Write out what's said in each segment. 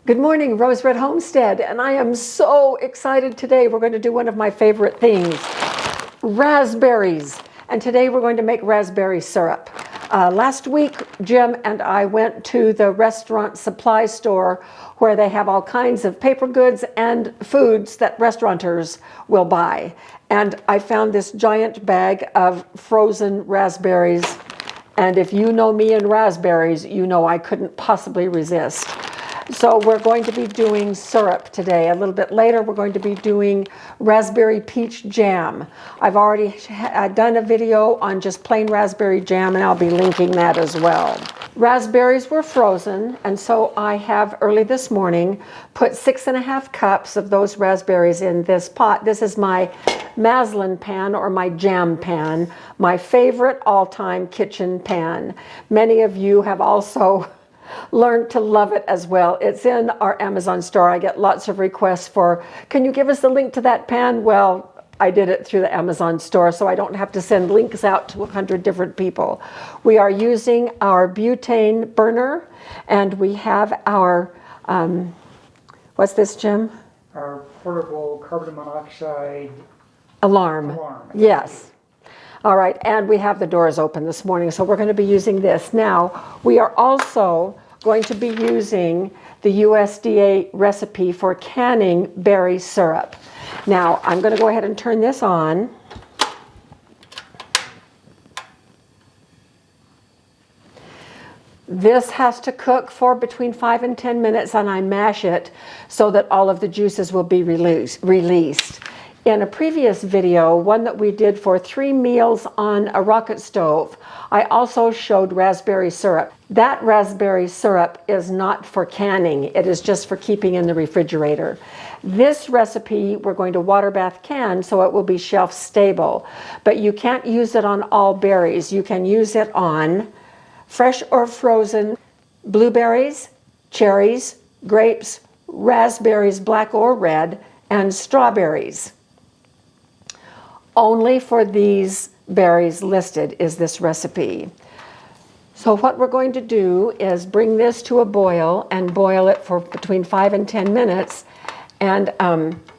Good morning, Rose Red Homestead, and I am so excited today. We're going to do one of my favorite things, raspberries. And today we're going to make raspberry syrup. Last week, Jim and I went to the restaurant supply store where they have all kinds of paper goods and foods that restaurateurs will buy. And I found this giant bag of frozen raspberries. And if you know me and raspberries, you know I couldn't possibly resist. So we're going to be doing syrup today. A little bit later, we're going to be doing raspberry peach jam. I've already done a video on just plain raspberry jam, and I'll be linking that as well. Raspberries were frozen, and so I have early this morning put 6½ cups of those raspberries in this pot. This is my Maslin pan or my jam pan, my favorite all-time kitchen pan. Many of you have also learned to love it as well. It's in our Amazon store. I get lots of requests for, can you give us the link to that pan? Well, I did it through the Amazon store, so I don't have to send links out to 100 different people. We are using our butane burner, and we have our, what's this, Jim? Our portable carbon monoxide alarm. Yes. All right, and we have the doors open this morning, so we're going to be using this. Now, we are also going to be using the USDA recipe for canning berry syrup. Now, I'm going to go ahead and turn this on. This has to cook for between 5 and 10 minutes, and I mash it so that all of the juices will be released. In a previous video, one that we did for 3 meals on a rocket stove, I also showed raspberry syrup. That raspberry syrup is not for canning. It is just for keeping in the refrigerator. This recipe, we're going to water bath can so it will be shelf stable. But you can't use it on all berries. You can use it on fresh or frozen blueberries, cherries, grapes, raspberries, black or red, and strawberries. Only for these berries listed is this recipe. So what we're going to do is bring this to a boil and boil it for between 5 and 10 minutes. And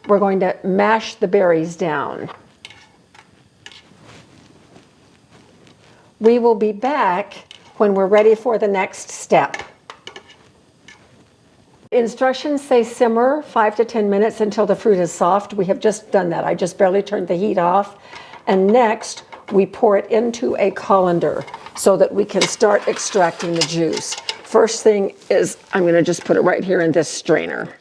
we're going to mash the berries down. We will be back when we're ready for the next step. Instructions say simmer 5 to 10 minutes until the fruit is soft. We have just done that. I just barely turned the heat off. And next, we pour it into a colander so that we can start extracting the juice. First thing is, I'm going to just put it right here in this strainer.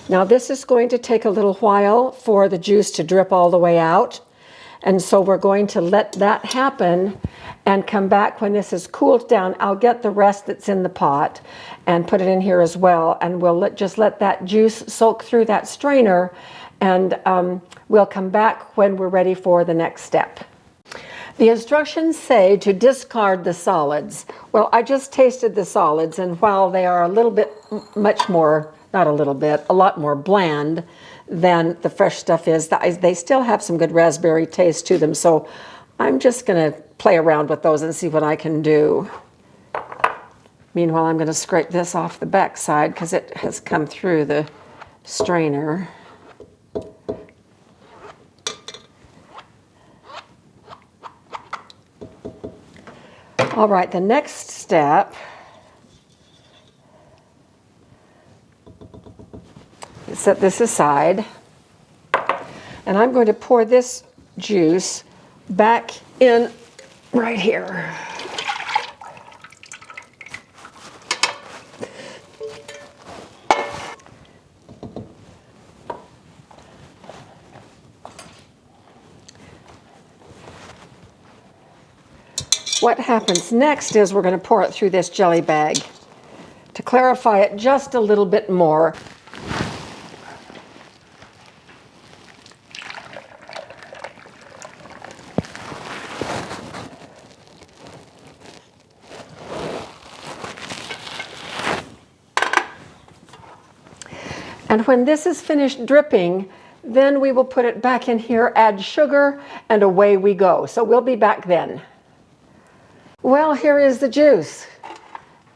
Now this is going to take a little while for the juice to drip all the way out. And so we're going to let that happen and come back when this is cooled down. I'll get the rest that's in the pot and put it in here as well. And we'll just let that juice soak through that strainer, and we'll come back when we're ready for the next step. The instructions say to discard the solids. Well, I just tasted the solids, and while they are a little bit much more, not a little bit, a lot more bland than the fresh stuff is, they still have some good raspberry taste to them. So I'm just going to play around with those and see what I can do. Meanwhile, I'm going to scrape this off the back side because it has come through the strainer. All right, the next step is set this aside, and I'm going to pour this juice back in right here. What happens next is we're going to pour it through this jelly bag to clarify it just a little bit more. And when this is finished dripping, Then we will put it back in here, add sugar, and away we go. So we'll be back then. Well, here is the juice.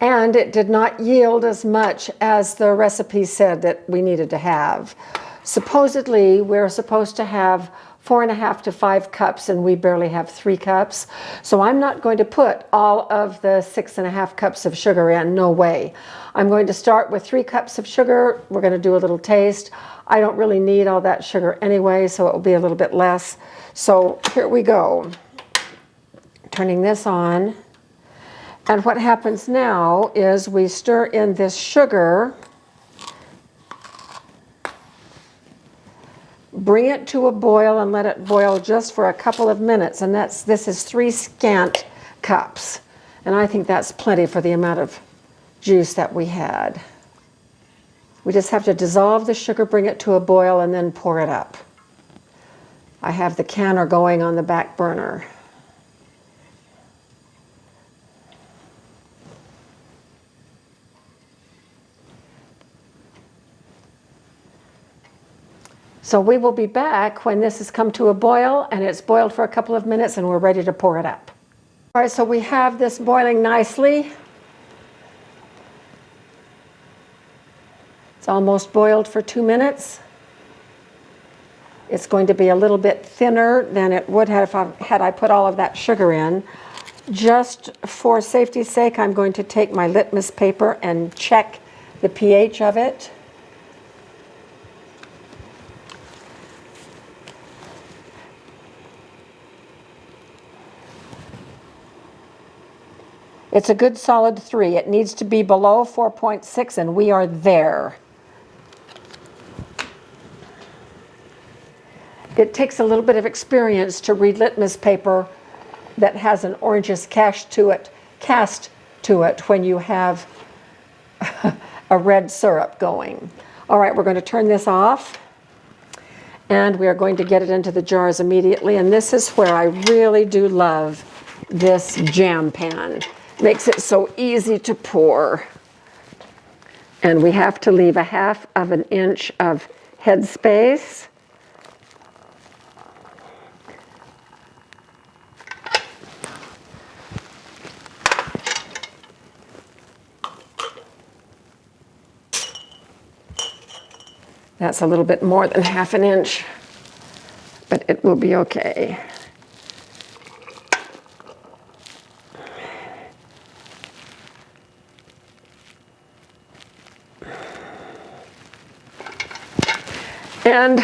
And it did not yield as much as the recipe said that we needed to have. Supposedly, we're supposed to have 4.5 to 5 cups, and we barely have 3 cups. So I'm not going to put all of the 6.5 cups of sugar in, no way. I'm going to start with 3 cups of sugar. We're going to do a little taste. I don't really need all that sugar anyway, so it will be a little bit less. So here we go. Turning this on. And what happens now is we stir in this sugar, bring it to a boil and let it boil just for a couple of minutes. And this is 3 scant cups. And I think that's plenty for the amount of juice that we had. We just have to dissolve the sugar, bring it to a boil, and then pour it up. I have the canner going on the back burner. So we will be back when this has come to a boil and it's boiled for a couple of minutes and we're ready to pour it up. All right, so we have this boiling nicely. It's almost boiled for 2 minutes. It's going to be a little bit thinner than it would have had I put all of that sugar in. Just for safety's sake, I'm going to take my litmus paper and check the pH of it. It's a good solid 3. It needs to be below 4.6, and we are there. It takes a little bit of experience to read litmus paper that has an oranges cast to it when you have a red syrup going. All right, we're going to turn this off, and we are going to get it into the jars immediately. And this is where I really do love this jam pan. Makes it so easy to pour. And we have to leave 1/2 inch of head space. That's a little bit more than 1/2 inch, but it will be okay. And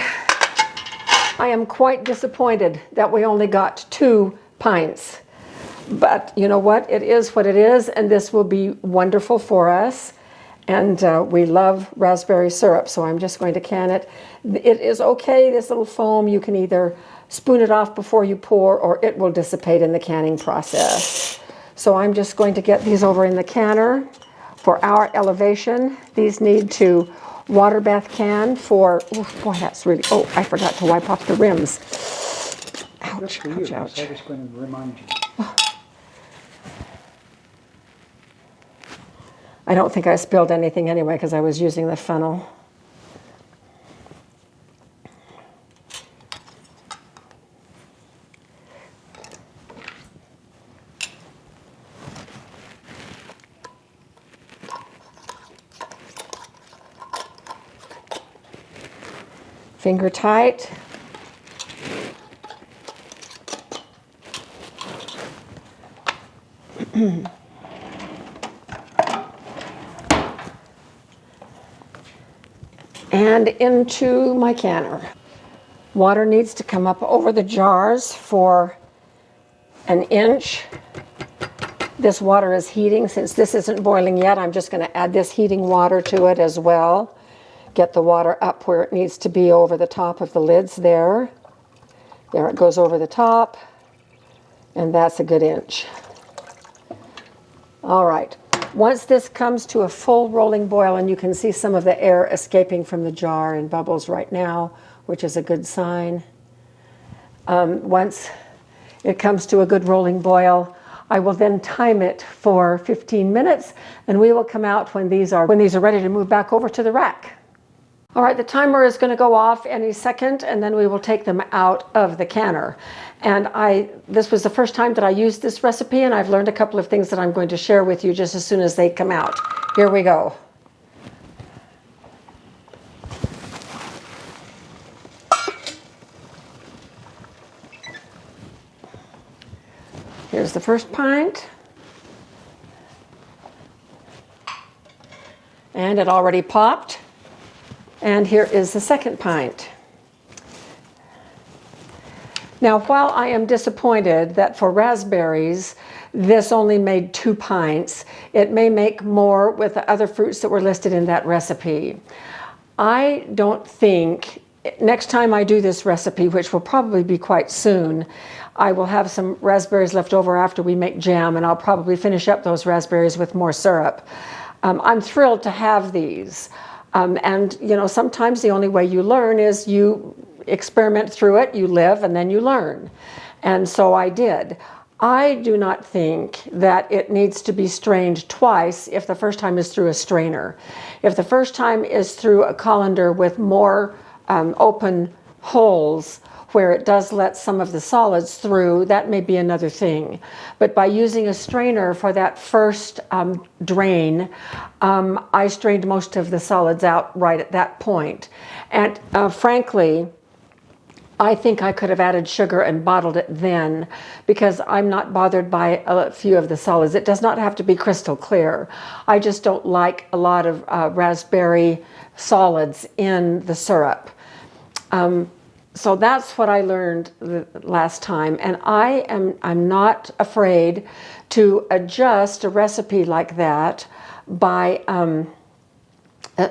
I am quite disappointed that we only got 2 pints. But you know what? It is what it is, and this will be wonderful for us. And we love raspberry syrup, so I'm just going to can it. It is okay, this little foam. You can either spoon it off before you pour, or it will dissipate in the canning process. So I'm just going to get these over in the canner for our elevation. These need to water bath can for, oh boy, that's really, oh, I forgot to wipe off the rims. Ouch, Just for you, ouch, ouch. I was going to remind you. I don't think I spilled anything anyway because I was using the funnel. Finger tight. And into my canner. Water needs to come up over the jars for 1 inch. This water is heating. Since this isn't boiling yet, I'm just going to add this heating water to it as well. Get the water up where it needs to be over the top of the lids there. There it goes over the top, and that's a good inch. All right. Once this comes to a full rolling boil, and you can see some of the air escaping from the jar in bubbles right now, which is a good sign. Once it comes to a good rolling boil, I will then time it for 15 minutes, and we will come out when these are ready to move back over to the rack. All right, the timer is going to go off any second, and then we will take them out of the canner. And this was the first time that I used this recipe, and I've learned a couple of things that I'm going to share with you just as soon as they come out. Here we go. Here's the first pint. And it already popped. And here is the second pint. Now, while I am disappointed that for raspberries, this only made 2 pints, it may make more with the other fruits that were listed in that recipe. I don't think, next time I do this recipe, which will probably be quite soon, I will have some raspberries left over after we make jam, and I'll probably finish up those raspberries with more syrup. I'm thrilled to have these. And, you know, sometimes the only way you learn is you experiment through it, you live, and then you learn. And so I did. I do not think that it needs to be strained twice if the first time is through a strainer. If the first time is through a colander with more open holes where it does let some of the solids through, that may be another thing. But by using a strainer for that first drain, I strained most of the solids out right at that point. And frankly, I think I could have added sugar and bottled it then, because I'm not bothered by a few of the solids. It does not have to be crystal clear. I just don't like a lot of raspberry solids in the syrup. So that's what I learned last time, and I'm not afraid to adjust a recipe like that by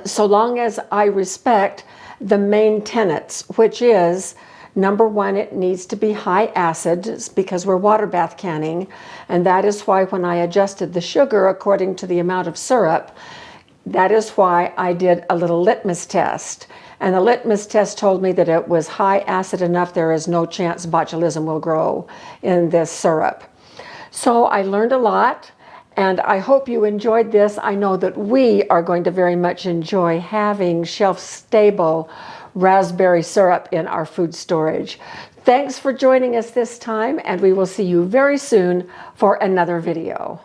so long as I respect the main tenets, which is, number one, it needs to be high acid because we're water bath canning, and that is why when I adjusted the sugar according to the amount of syrup, that is why I did a little litmus test. And the litmus test told me that it was high acid enough, there is no chance botulism will grow in this syrup. So I learned a lot, and I hope you enjoyed this. I know that we are going to very much enjoy having shelf-stable raspberry syrup in our food storage. Thanks for joining us this time, and we will see you very soon for another video.